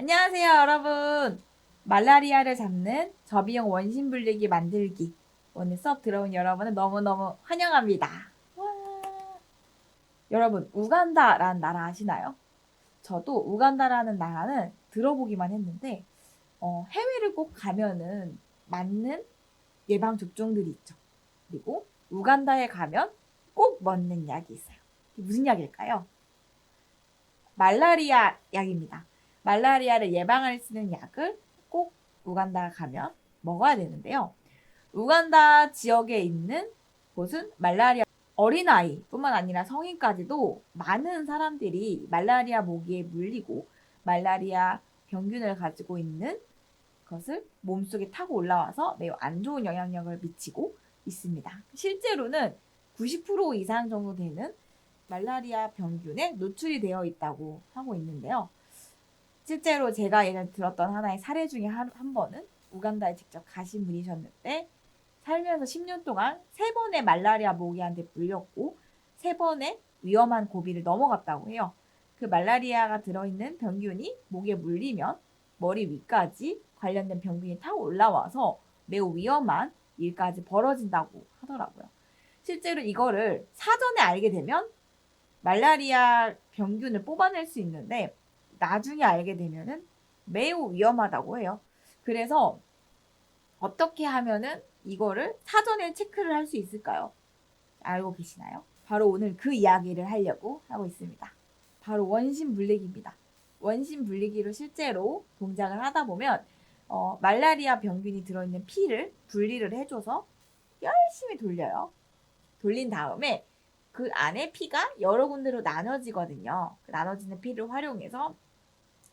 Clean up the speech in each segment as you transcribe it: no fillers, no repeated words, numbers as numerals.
안녕하세요, 여러분. 말라리아를 잡는 저비용 원심 불리기 만들기. 오늘 수업 들어온 여러분을 너무너무 환영합니다. 와. 여러분, 우간다라는 나라 아시나요? 저도 우간다라는 나라는 들어보기만 했는데, 해외를 꼭 가면은 맞는 예방 접종들이 있죠. 그리고 우간다에 가면 꼭 먹는 약이 있어요. 무슨 약일까요? 말라리아 약입니다. 말라리아를 예방할 수 있는 약을 꼭 우간다 가면 먹어야 되는데요. 우간다 지역에 있는 곳은 말라리아 어린아이뿐만 아니라 성인까지도 많은 사람들이 말라리아 모기에 물리고 말라리아 병균을 가지고 있는 것을 몸속에 타고 올라와서 매우 안 좋은 영향력을 미치고 있습니다. 실제로는 90% 이상 정도 되는 말라리아 병균에 노출이 되어 있다고 하고 있는데요. 실제로 제가 예전에 들었던 하나의 사례 중에 한 번은 우간다에 직접 가신 분이셨는데 살면서 10년 동안 3번의 말라리아 모기한테 물렸고 3번의 위험한 고비를 넘어갔다고 해요. 그 말라리아가 들어있는 병균이 모기에 물리면 머리 위까지 관련된 병균이 타고 올라와서 매우 위험한 일까지 벌어진다고 하더라고요. 실제로 이거를 사전에 알게 되면 말라리아 병균을 뽑아낼 수 있는데 나중에 알게 되면은 매우 위험하다고 해요. 그래서 어떻게 하면은 이거를 사전에 체크를 할 수 있을까요? 알고 계시나요? 바로 오늘 그 이야기를 하려고 하고 있습니다. 바로 원심 분리기입니다. 원심 분리기로 실제로 동작을 하다 보면 말라리아 병균이 들어있는 피를 분리를 해줘서 열심히 돌려요. 돌린 다음에 그 안에 피가 여러 군데로 나눠지거든요. 그 나눠지는 피를 활용해서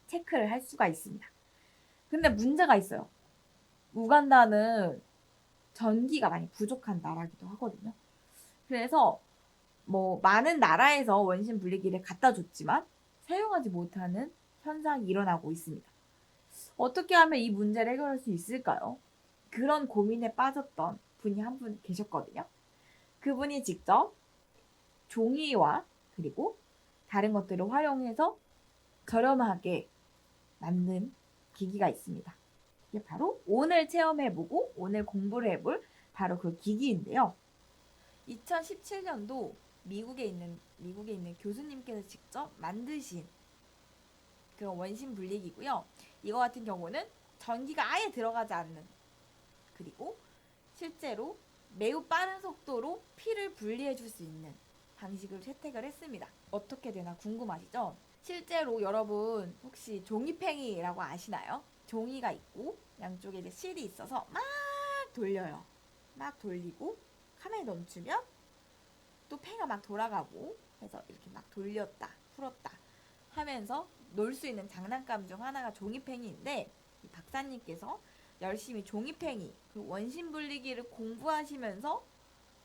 체크를 할 수가 있습니다. 근데 문제가 있어요. 우간다는 전기가 많이 부족한 나라기도 하거든요. 그래서 뭐 많은 나라에서 원심 분리기를 갖다 줬지만 사용하지 못하는 현상이 일어나고 있습니다. 어떻게 하면 이 문제를 해결할 수 있을까요? 그런 고민에 빠졌던 분이 한 분 계셨거든요. 그분이 직접 종이와 그리고 다른 것들을 활용해서 저렴하게 만든 기기가 있습니다. 이게 바로 오늘 체험해보고 오늘 공부를 해볼 바로 그 기기인데요. 2017년도 미국에 있는 교수님께서 직접 만드신 그런 원심 분리기고요. 이거 같은 경우는 전기가 아예 들어가지 않는 그리고 실제로 매우 빠른 속도로 피를 분리해 줄 수 있는 방식을 채택을 했습니다. 어떻게 되나 궁금하시죠? 실제로 여러분 혹시 종이팽이라고 아시나요? 종이가 있고 양쪽에 이제 실이 있어서 막 돌려요. 막 돌리고 카메라에 멈추면 또 팽이가 막 돌아가고 해서 이렇게 막 돌렸다 풀었다 하면서 놀 수 있는 장난감 중 하나가 종이팽이인데 이 박사님께서 열심히 종이팽이 그 원심 분리기를 공부하시면서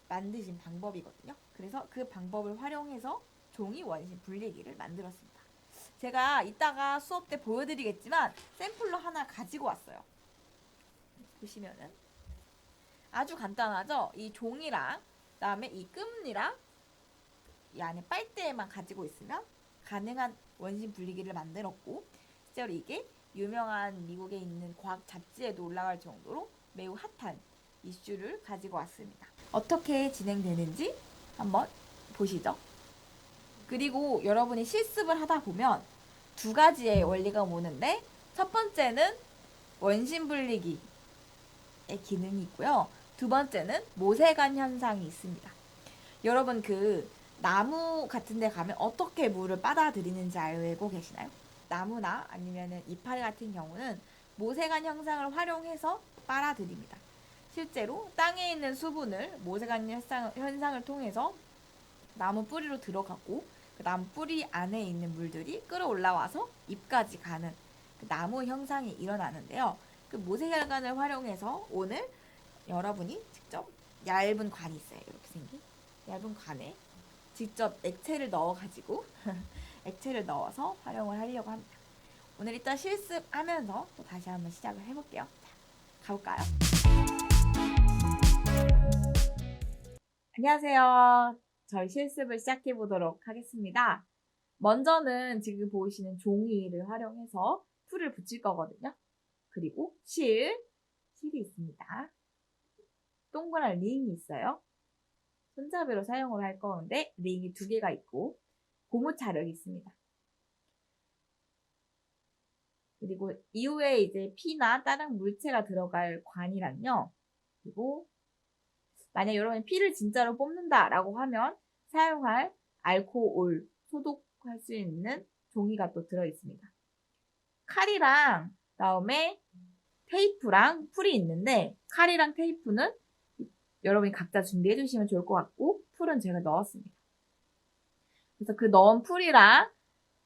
만드신 방법이거든요. 그래서 그 방법을 활용해서 종이 원심 분리기를 만들었습니다. 제가 이따가 수업 때 보여드리겠지만 샘플로 하나 가지고 왔어요. 보시면은 아주 간단하죠? 이 종이랑 그다음에 이 끈이랑 이 안에 빨대만 가지고 있으면 가능한 원심 분리기를 만들었고 실제로 이게 유명한 미국에 있는 과학 잡지에도 올라갈 정도로 매우 핫한 이슈를 가지고 왔습니다. 어떻게 진행되는지 한번 보시죠. 그리고 여러분이 실습을 하다 보면 두 가지의 원리가 오는데 첫 번째는 원심 분리기의 기능이 있고요. 두 번째는 모세관 현상이 있습니다. 여러분 그 나무 같은 데 가면 어떻게 물을 빨아들이는지 알고 계시나요? 나무나 아니면 이파리 같은 경우는 모세관 현상을 활용해서 빨아들입니다. 실제로 땅에 있는 수분을 모세관 현상을 통해서 나무 뿌리로 들어가고 그 나무 뿌리 안에 있는 물들이 끌어올라와서 잎까지 가는 그 나무 현상이 일어나는데요. 그 모세혈관을 활용해서 오늘 여러분이 직접 얇은 관이 있어요. 이렇게 생긴 얇은 관에 직접 액체를 넣어가지고 액체를 넣어서 활용을 하려고 합니다. 오늘 일단 실습하면서 또 다시 한번 시작을 해볼게요. 자, 가볼까요? 안녕하세요. 저희 실습을 시작해 보도록 하겠습니다. 먼저는 지금 보이시는 종이를 활용해서 풀을 붙일 거거든요. 그리고 실이 있습니다. 동그란 링이 있어요. 손잡이로 사용을 할 건데 링이 2개가 있고 고무 차력이 있습니다. 그리고 이후에 이제 피나 다른 물체가 들어갈 관이랑요. 그리고 만약 여러분이 피를 진짜로 뽑는다라고 하면 사용할 알코올 소독할 수 있는 종이가 또 들어있습니다. 칼이랑 그다음에 테이프랑 풀이 있는데 칼이랑 테이프는 여러분이 각자 준비해 주시면 좋을 것 같고 풀은 제가 넣었습니다. 그래서 그 넣은 풀이랑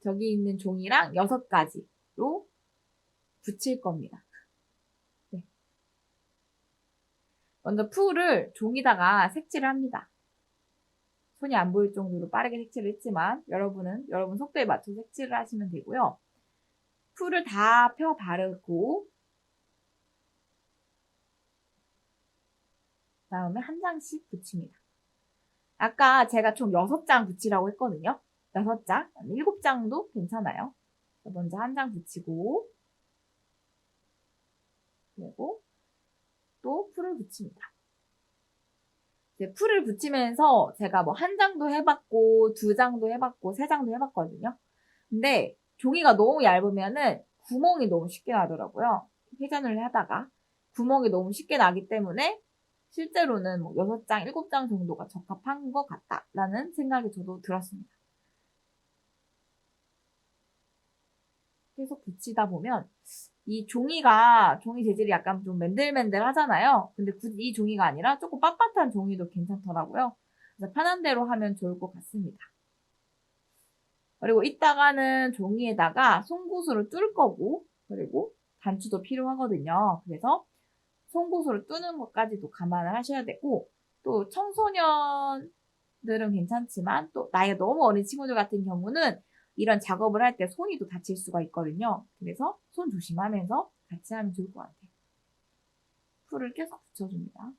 저기 있는 종이랑 6가지로 붙일 겁니다. 네. 먼저 풀을 종이다가 색칠을 합니다. 손이 안 보일 정도로 빠르게 색칠을 했지만 여러분은 여러분 속도에 맞춰 색칠을 하시면 되고요. 풀을 다 펴 바르고 그다음에 한 장씩 붙입니다. 아까 제가 총 6장 붙이라고 했거든요. 6장, 7장도 괜찮아요. 먼저 한 장 붙이고 그리고 또 풀을 붙입니다. 이제 풀을 붙이면서 제가 뭐 1장도 해봤고 2장도 해봤고 3장도 해봤거든요. 근데 종이가 너무 얇으면은 구멍이 너무 쉽게 나더라고요. 회전을 하다가 구멍이 너무 쉽게 나기 때문에 실제로는 뭐 6장, 7장 정도가 적합한 것 같다라는 생각이 저도 들었습니다. 계속 붙이다 보면 이 종이 재질이 약간 좀 맨들맨들 하잖아요. 근데 굳이 이 종이가 아니라 조금 빳빳한 종이도 괜찮더라고요. 그래서 편한 대로 하면 좋을 것 같습니다. 그리고 이따가는 종이에다가 송곳으로 뚫을 거고 그리고 단추도 필요하거든요. 그래서 송곳으로 뚫는 것까지도 감안을 하셔야 되고 또 청소년들은 괜찮지만 또 나이가 너무 어린 친구들 같은 경우는 이런 작업을 할 때 손이 또 다칠 수가 있거든요. 그래서 손 조심하면서 같이 하면 좋을 것 같아요. 풀을 계속 붙여줍니다.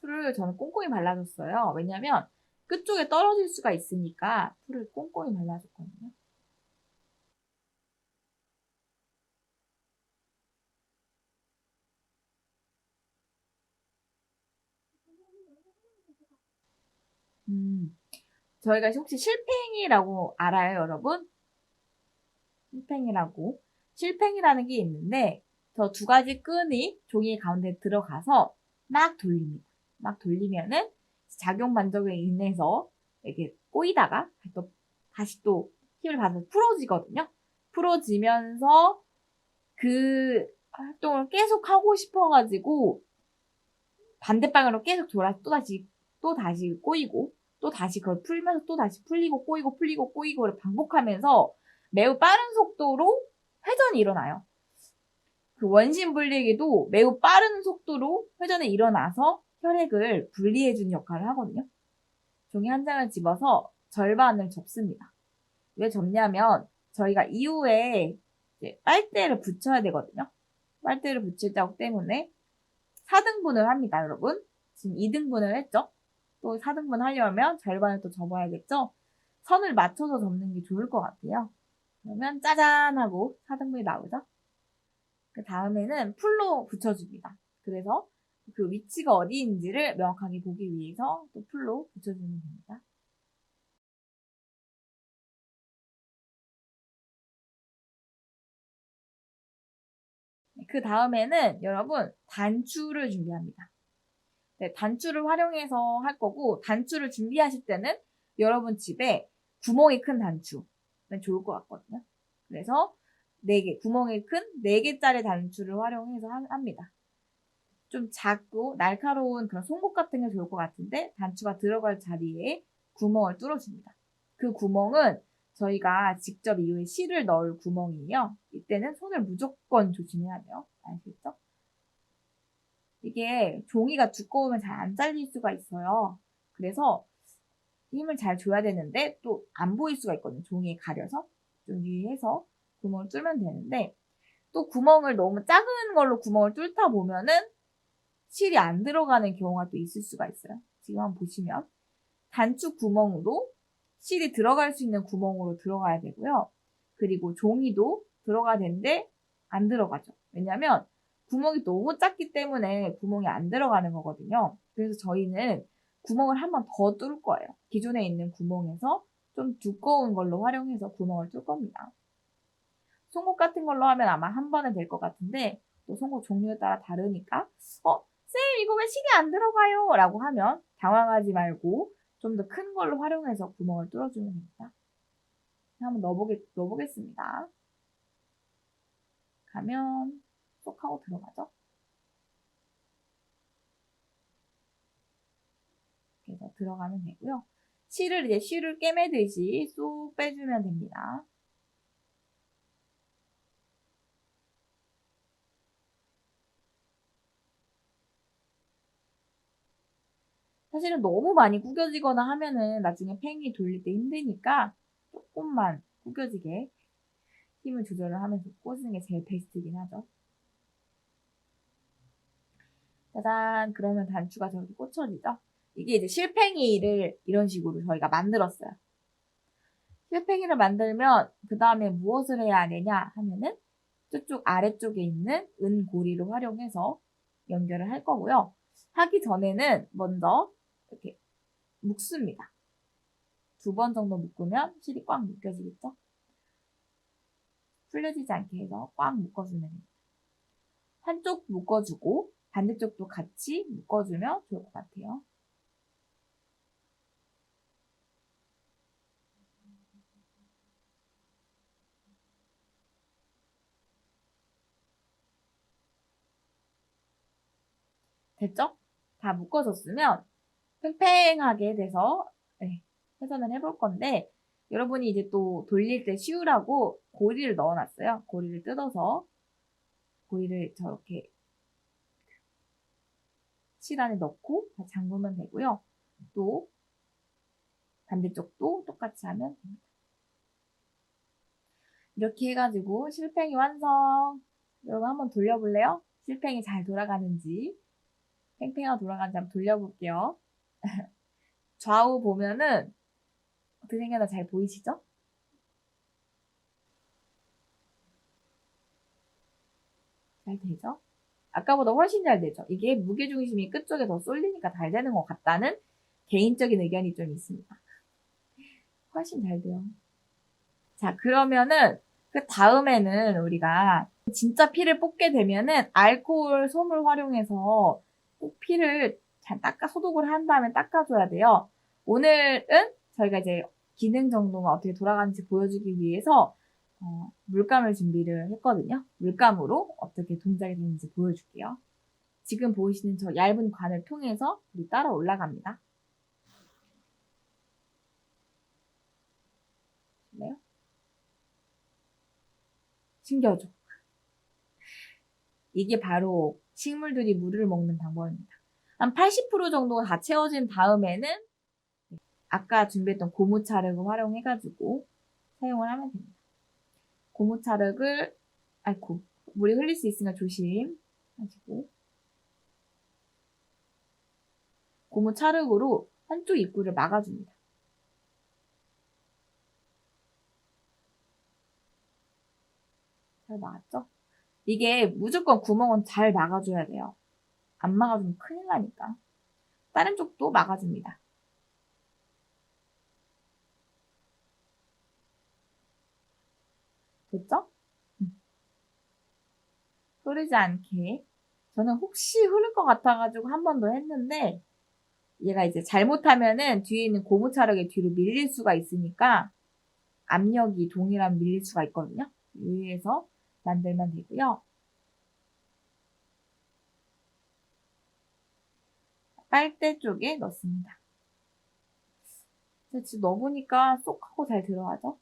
풀을 저는 꼼꼼히 발라줬어요. 왜냐면 끝쪽에 떨어질 수가 있으니까 풀을 꼼꼼히 발라줬거든요. 저희가 혹시 실팽이라고 알아요, 여러분? 실팽이라고. 실팽이라는 게 있는데 저 2가지 끈이 종이 가운데 들어가서 막 돌립니다. 막 돌리면은 작용 반작용에 인해서 이렇게 꼬이다가 다시 또 힘을 받아서 풀어지거든요. 풀어지면서 그 활동을 계속 하고 싶어가지고 반대 방향으로 계속 돌아 또 다시 꼬이고 또 다시 그걸 풀면서 또 다시 풀리고 꼬이고 풀리고 꼬이고를 반복하면서 매우 빠른 속도로 회전이 일어나요. 그 원심 분리기도 매우 빠른 속도로 회전이 일어나서 혈액을 분리해주는 역할을 하거든요. 종이 한 장을 집어서 절반을 접습니다. 왜 접냐면 저희가 이후에 이제 빨대를 붙여야 되거든요. 빨대를 붙일 적 때문에 4등분을 합니다, 여러분. 지금 2등분을 했죠? 또 4등분 하려면 절반을 또 접어야겠죠? 선을 맞춰서 접는 게 좋을 것 같아요. 그러면 짜잔 하고 4등분이 나오죠? 그 다음에는 풀로 붙여줍니다. 그래서 그 위치가 어디인지를 명확하게 보기 위해서 또 풀로 붙여주면 됩니다. 그 다음에는 여러분 단추를 준비합니다. 네, 단추를 활용해서 할 거고 단추를 준비하실 때는 여러분 집에 구멍이 큰 단추는 좋을 것 같거든요. 그래서 4개, 구멍이 큰 4개짜리 단추를 활용해서 합니다. 좀 작고 날카로운 그런 송곳 같은 게 좋을 것 같은데 단추가 들어갈 자리에 구멍을 뚫어줍니다. 그 구멍은 저희가 직접 이후에 실을 넣을 구멍이에요. 이때는 손을 무조건 조심해야 돼요. 아시겠죠? 이게 종이가 두꺼우면 잘 안 잘릴 수가 있어요. 그래서 힘을 잘 줘야 되는데 또 안 보일 수가 있거든요. 종이에 가려서 좀 유의해서 구멍을 뚫으면 되는데 또 구멍을 너무 작은 걸로 구멍을 뚫다 보면은 실이 안 들어가는 경우가 또 있을 수가 있어요. 지금 한번 보시면 단추 구멍으로 실이 들어갈 수 있는 구멍으로 들어가야 되고요. 그리고 종이도 들어가야 되는데 안 들어가죠. 왜냐면 구멍이 너무 작기 때문에 구멍이 안 들어가는 거거든요. 그래서 저희는 구멍을 한 번 더 뚫을 거예요. 기존에 있는 구멍에서 좀 두꺼운 걸로 활용해서 구멍을 뚫을 겁니다. 송곳 같은 걸로 하면 아마 한 번은 될 것 같은데 또 송곳 종류에 따라 다르니까 쌤 이거 왜 실이 안 들어가요? 라고 하면 당황하지 말고 좀 더 큰 걸로 활용해서 구멍을 뚫어주면 됩니다. 한번 넣어보겠습니다. 가면 쏙 하고 들어가죠. 그래서 들어가면 되고요. 실을 이제 실을 꿰매듯이 쏙 빼주면 됩니다. 사실은 너무 많이 구겨지거나 하면은 나중에 팽이 돌릴 때 힘드니까 조금만 구겨지게 힘을 조절을 하면서 꽂는 게 제일 베스트긴 하죠. 짜잔, 그러면 단추가 저렇게 꽂혀지죠? 이게 이제 실팽이를 이런 식으로 저희가 만들었어요. 실팽이를 만들면 그 다음에 무엇을 해야 되냐 하면은 저쪽 아래쪽에 있는 은고리를 활용해서 연결을 할 거고요. 하기 전에는 먼저 이렇게 묶습니다. 2번 정도 묶으면 실이 꽉 묶여지겠죠? 풀려지지 않게 해서 꽉 묶어주면 됩니다. 한쪽 묶어주고 반대쪽도 같이 묶어주면 좋을 것 같아요. 됐죠? 다 묶어졌으면 팽팽하게 돼서 회전을 해볼 건데 여러분이 이제 또 돌릴 때 쉬우라고 고리를 넣어놨어요. 고리를 뜯어서 고리를 저렇게 실 안에 넣고 다 잠그면 되고요. 또 반대쪽도 똑같이 하면 됩니다. 이렇게 해가지고 실팽이 완성! 여러분 한번 돌려볼래요? 실팽이 잘 돌아가는지 팽팽하게 돌아가는지 한번 돌려볼게요. 좌우 보면은 어떻게 생겼나 잘 보이시죠? 잘 되죠? 아까보다 훨씬 잘 되죠? 이게 무게중심이 끝쪽에 더 쏠리니까 잘 되는 것 같다는 개인적인 의견이 좀 있습니다. 훨씬 잘 돼요. 자, 그러면은 그 다음에는 우리가 진짜 피를 뽑게 되면은 알코올 솜을 활용해서 꼭 피를 잘 소독을 한 다음에 닦아줘야 돼요. 오늘은 저희가 이제 기능 정도가 어떻게 돌아가는지 보여주기 위해서 물감을 준비를 했거든요. 물감으로 어떻게 동작이 되는지 보여줄게요. 지금 보이시는 저 얇은 관을 통해서 물이 따라 올라갑니다. 볼래요? 신기하죠? 이게 바로 식물들이 물을 먹는 방법입니다. 한 80% 정도가 다 채워진 다음에는 아까 준비했던 고무차륵을 활용해가지고 사용을 하면 됩니다. 고무차륵을 물이 흘릴 수 있으니까 조심하시고 고무차륵으로 한쪽 입구를 막아줍니다. 잘 막았죠? 이게 무조건 구멍은 잘 막아줘야 돼요. 안 막아주면 큰일 나니까. 다른 쪽도 막아줍니다. 됐죠? 흐르지 않게. 저는 혹시 흐를 것 같아가지고 한 번 더 했는데 얘가 이제 잘못하면은 뒤에 있는 고무차력의 뒤로 밀릴 수가 있으니까 압력이 동일하면 밀릴 수가 있거든요. 유의해서 만들면 되고요. 빨대 쪽에 넣습니다. 지금 넣어보니까 쏙 하고 잘 들어가죠?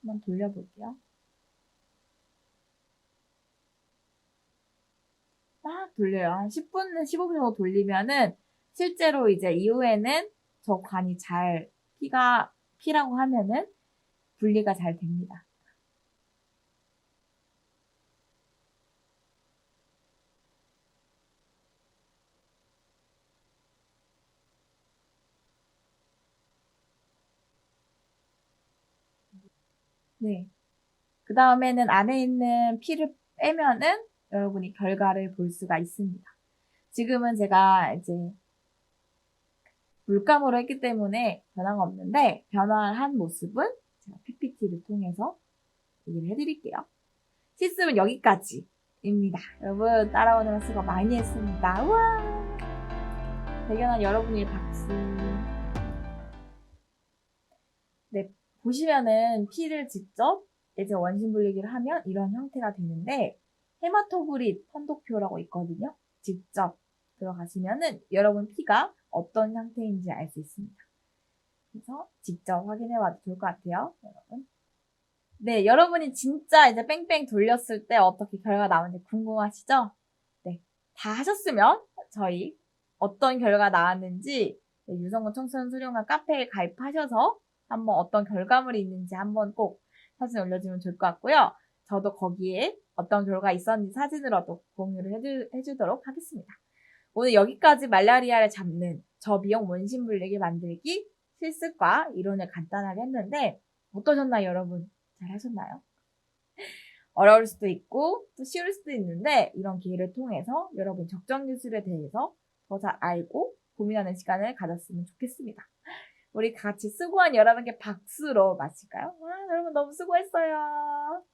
한번 돌려볼게요. 막 돌려요. 한 10분, 15분 정도 돌리면은 실제로 이제 이후에는 저 관이 잘 피라고 하면은 분리가 잘 됩니다. 네. 그 다음에는 안에 있는 피를 빼면은 여러분이 결과를 볼 수가 있습니다. 지금은 제가 이제 물감으로 했기 때문에 변화가 없는데 변화한 모습은 제가 PPT를 통해서 얘기를 해드릴게요. 실습은 여기까지입니다. 여러분 따라오느라 수고 많이 했습니다. 우와! 대견한 여러분이 박수. 네, 보시면은 피를 직접 이제 원심 분리기를 하면 이런 형태가 되는데 헤마토그릿 판독표라고 있거든요. 직접 들어가시면은 여러분 피가 어떤 상태인지 알 수 있습니다. 그래서 직접 확인해 봐도 좋을 것 같아요, 여러분. 네, 여러분이 진짜 이제 뺑뺑 돌렸을 때 어떻게 결과가 나오는지 궁금하시죠? 네, 다 하셨으면 저희 어떤 결과가 나왔는지 유성군 청소년 수련관 카페에 가입하셔서 한번 어떤 결과물이 있는지 한번 꼭 사진 올려주면 좋을 것 같고요. 저도 거기에 어떤 결과가 있었는지 사진으로도 공유를 해주도록 하겠습니다. 오늘 여기까지 말라리아를 잡는 저비용 원심 분리기 만들기 실습과 이론을 간단하게 했는데 어떠셨나요, 여러분? 잘 하셨나요? 어려울 수도 있고 또 쉬울 수도 있는데 이런 기회를 통해서 여러분 적정 기술에 대해서 더 잘 알고 고민하는 시간을 가졌으면 좋겠습니다. 우리 같이 수고한 여러분께 박수로 마칠까요? 와, 여러분 너무 수고했어요.